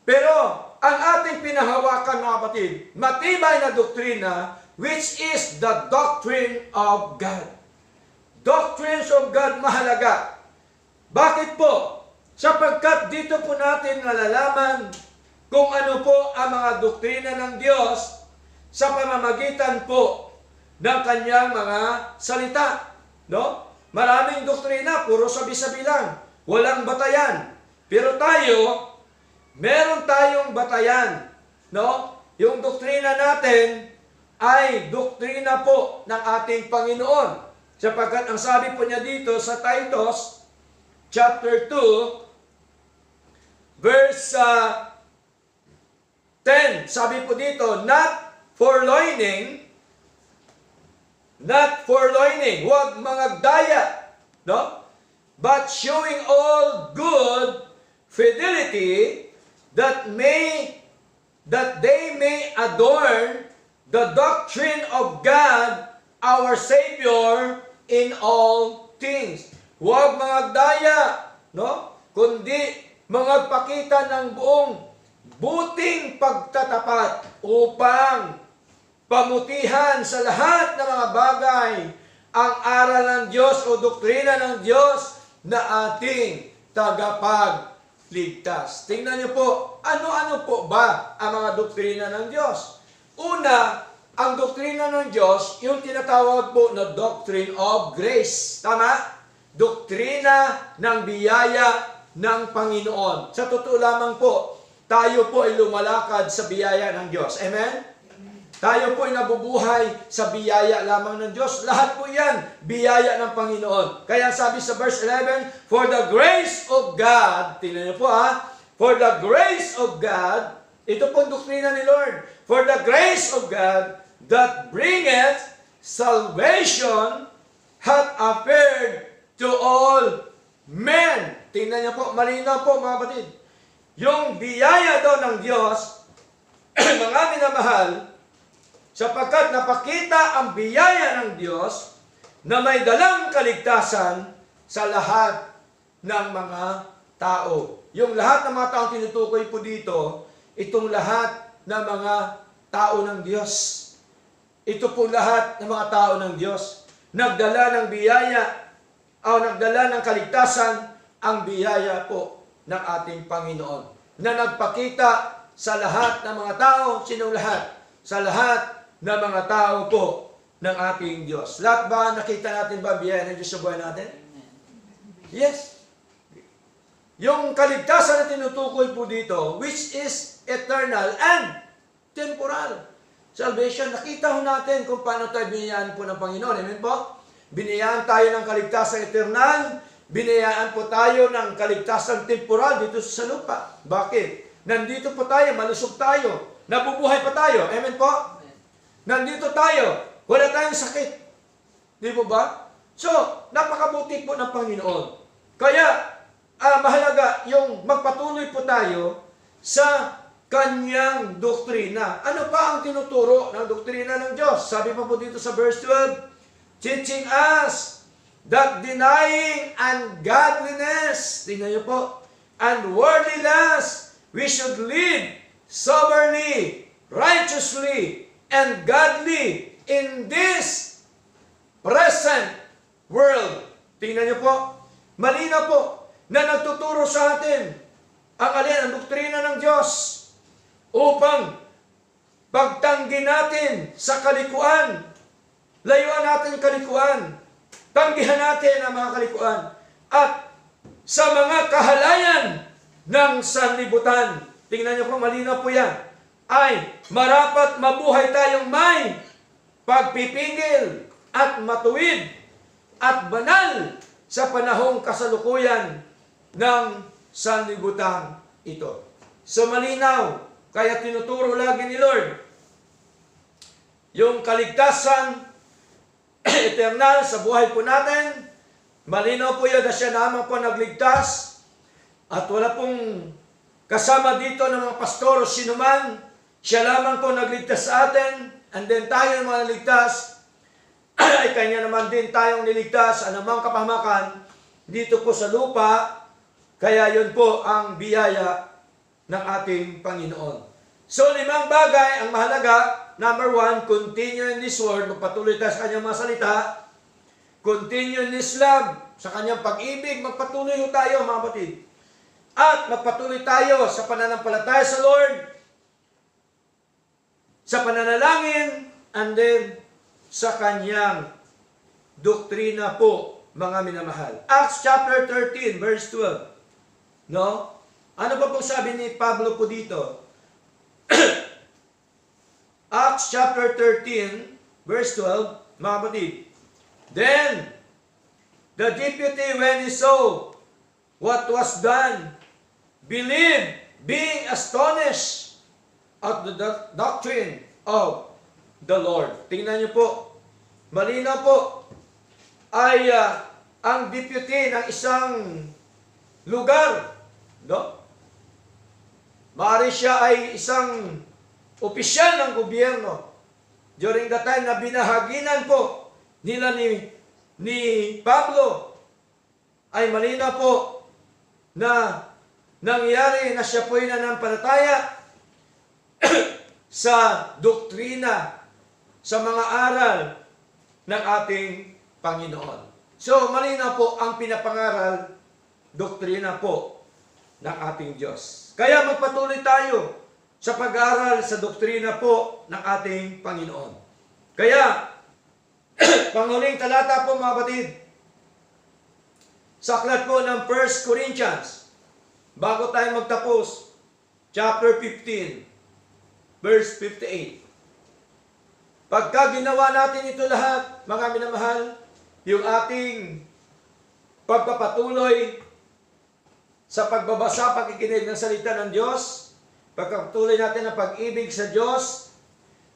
Pero, ang ating pinahawakan, mga kapatid, matibay na doktrina, which is the doctrine of God. Doctrines of God mahalaga. Bakit po? Sapagkat dito po natin nalalaman kung ano po ang mga doktrina ng Diyos sa pamamagitan po ng kanyang mga salita. No? Maraming doktrina, puro sabi-sabi lang. Walang batayan. Pero tayo, meron tayong batayan. No? Yung doktrina natin ay doktrina po ng ating Panginoon. Sapagkat ang sabi po niya dito sa Titus, chapter 2, verse 10, sabi po dito, not purloining, huwag mangagdaya, no? But showing all good fidelity, that they may adorn the doctrine of God, our Savior, in all things. Huwag mangagdaya, no? Kundi mangagpakita ng buong buting pagtatapat upang pamutihan sa lahat ng mga bagay ang aral ng Diyos o doktrina ng Diyos na ating tagapagligtas. Tingnan niyo po, ano-ano po ba ang mga doktrina ng Diyos? Una, ang doktrina ng Diyos, yung tinatawag po na doctrine of grace. Tama? Doktrina ng biyaya ng Panginoon. Sa totoo lamang po, tayo po ay lumalakad sa biyaya ng Diyos. Amen? Tayo po ay nabubuhay sa biyaya lamang ng Diyos. Lahat po yan, biyaya ng Panginoon. Kaya sabi sa verse 11, for the grace of God, tingnan niyo po for the grace of God, ito po ang doktrina ni Lord, for the grace of God that bringeth salvation hath appeared to all men. Tingnan niyo po, malinaw po mga batid. Yung biyaya daw ng Diyos, mga minamahal, sapagkat napakita ang biyaya ng Diyos na may dalang kaligtasan sa lahat ng mga tao. Yung lahat ng mga tao tinutukoy po dito, itong lahat ng mga tao ng Diyos. Ito po lahat ng mga tao ng Diyos. Nagdala ng biyaya o nagdala ng kaligtasan ang biyaya po ng ating Panginoon. Na nagpakita sa lahat ng mga tao, sinong lahat? Sa lahat ng mga tao po ng ating Diyos. Lahat ba nakita natin ba biyaya ng Diyos sa buhay natin? Yes. Yung kaligtasan na tinutukoy po dito, which is eternal and temporal. Salvation, nakita ho natin kung paano tayo biniyaan po ng Panginoon. Amen po? Biniyaan tayo ng kaligtasan eternal, biniyaan po tayo ng kaligtasan temporal dito sa lupa. Bakit? Nandito po tayo, malusog tayo, nabubuhay pa tayo. Amen po? Nandito tayo, wala tayong sakit. Di po ba? So, napakabuti po ng Panginoon. Kaya, mahalaga yung magpatuloy po tayo sa kanyang doktrina. Ano pa ang tinuturo ng doktrina ng Diyos? Sabi pa po dito sa verse 12, teaching us that denying ungodliness, tingnan niyo po, and worldliness, we should live soberly, righteously, and godly in this present world. Tingnan niyo po, malinaw po na nagtuturo sa atin ang alin, ang doktrina ng Diyos upang pagtanggi natin sa kalikuan, layuan natin yung kalikuan, tanggihan natin ang mga kalikuan, at sa mga kahalayan ng sanlibutan. Tingnan niyo po, malinaw po yan, ay marapat mabuhay tayong may pagpipigil at matuwid at banal sa panahong kasalukuyan ng sanlibutan ito. So malinaw, kaya tinuturo lagi ni Lord yung kaligtasan eternal sa buhay po natin. Malinaw po yun na siya naman po nagligtas at wala pong kasama dito ng mga pastor o sinuman. Siya lamang po nagligtas sa atin, and then tayo ng mga ligtas, ay kanya naman din tayong niligtas, anumang kapahamakan dito po sa lupa, kaya yun po ang biyaya ng ating Panginoon. So, 5 bagay ang mahalaga. Number 1, continue in this word, magpatuloy tayo sa kanyang mga salita, continue in this love, sa kanyang pag-ibig, magpatuloy tayo mga kapatid. At magpatuloy tayo sa pananampalataya sa Lord, sa pananalangin, and then sa kanyang doktrina po mga minamahal. Acts chapter 13, verse 12. No? Ano ba pong sabi ni Pablo po dito? Acts chapter 13, verse 12, mga kapatid. Then, the deputy, when he saw what was done, believed, being astonished at the doctrine of the Lord. Tingnan niyo po, malinaw po, ay ang deputy ng isang lugar, no? Maaari siya ay isang opisyal ng gobyerno. During the time na binahaginan po nila ni Pablo, ay malinaw po na nangyari na siya po'y nanampalataya sa doktrina, sa mga aral ng ating Panginoon. So, malinaw po ang pinapangaral, doktrina po ng ating Diyos. Kaya magpatuloy tayo sa pag-aaral sa doktrina po ng ating Panginoon. Kaya, panghuling talata po mga batid, sa aklat po ng 1 Corinthians, bago tayo magtapos, chapter 15, verse 58. Pagka ginawa natin ito lahat, mga minamahal, yung ating pagpapatuloy sa pagbabasa, pagkikinig ng salita ng Diyos, pagpapatuloy natin ang pag-ibig sa Diyos,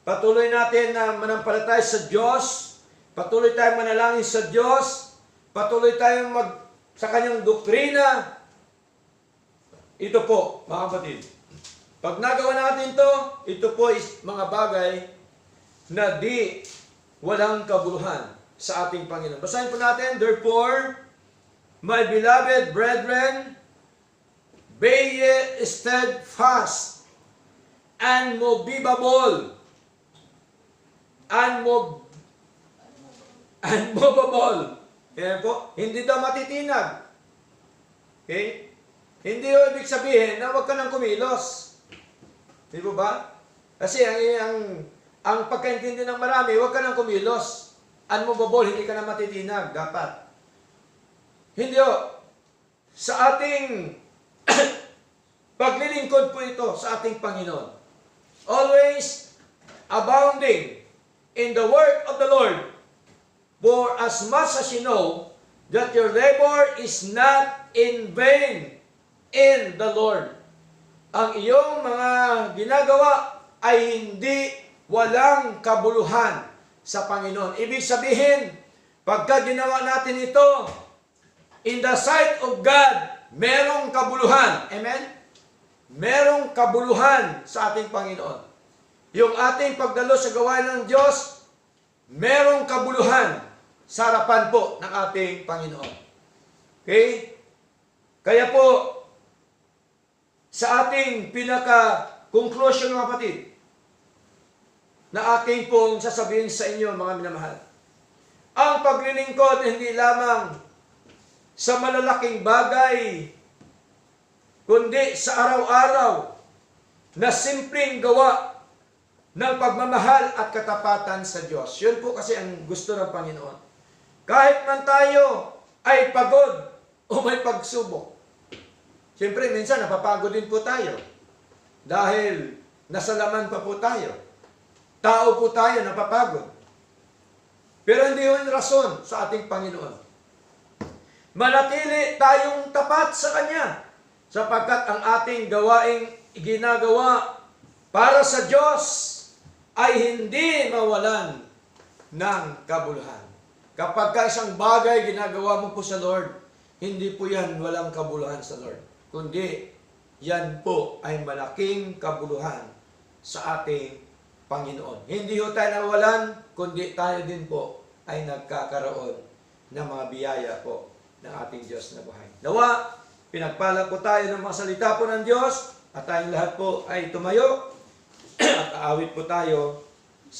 patuloy natin na manampalataya sa Diyos, patuloy tayong manalangin sa Diyos, patuloy tayong sa kanyang doktrina. Ito po, mga kapatid. Pag nagawa natin ito po is mga bagay na walang kabuluhan sa ating Panginoon. Basahin po natin, therefore, my beloved brethren, be ye steadfast, unmovable, unmovable. Yan po, hindi daw matitinag. Okay? Hindi o ibig sabihin na huwag ka nang kumilos. Di ba? Kasi ang pagkaintindi ng marami, huwag ka nang kumilos. Unmovable, hindi ka na matitinag. Dapat. Hindi o. Sa ating paglilingkod po ito sa ating Panginoon. Always abounding in the work of the Lord. For as much as you know that your labor is not in vain in the Lord. Ang iyong mga ginagawa ay hindi walang kabuluhan sa Panginoon. Ibig sabihin, pagka ginawa natin ito, in the sight of God, merong kabuluhan. Amen? Merong kabuluhan sa ating Panginoon. Yung ating pagdalo sa gawain ng Diyos, merong kabuluhan sa harapan po ng ating Panginoon. Okay? Kaya po, sa ating pinaka-conclusion mga kapatid, na aking pong sasabihin sa inyo mga minamahal, ang paglilingkod hindi lamang sa malalaking bagay, kundi sa araw-araw na simpleng gawa ng pagmamahal at katapatan sa Diyos. Yun po kasi ang gusto ng Panginoon. Kahit man tayo ay pagod o may pagsubok. Siyempre, minsan napapagod din po tayo. Dahil nasa laman pa po tayo. Tao po tayo napapagod. Pero hindi yun rason sa ating Panginoon. Manatili tayong tapat sa Kanya. Sapagkat ang ating gawaing ginagawa para sa Diyos ay hindi mawalan ng kabuluhan. Kapag isang bagay ginagawa mo po sa Lord, hindi po yan walang kabuluhan sa Lord. Kundi, yan po ay malaking kabuluhan sa ating Panginoon. Hindi ho tayo nawalan, kundi tayo din po ay nagkakaroon ng mga biyaya po ng ating Diyos na buhay. Nawa, pinagpala po tayo ng mga salita po ng Diyos at tayong lahat po ay tumayo at aawit po tayo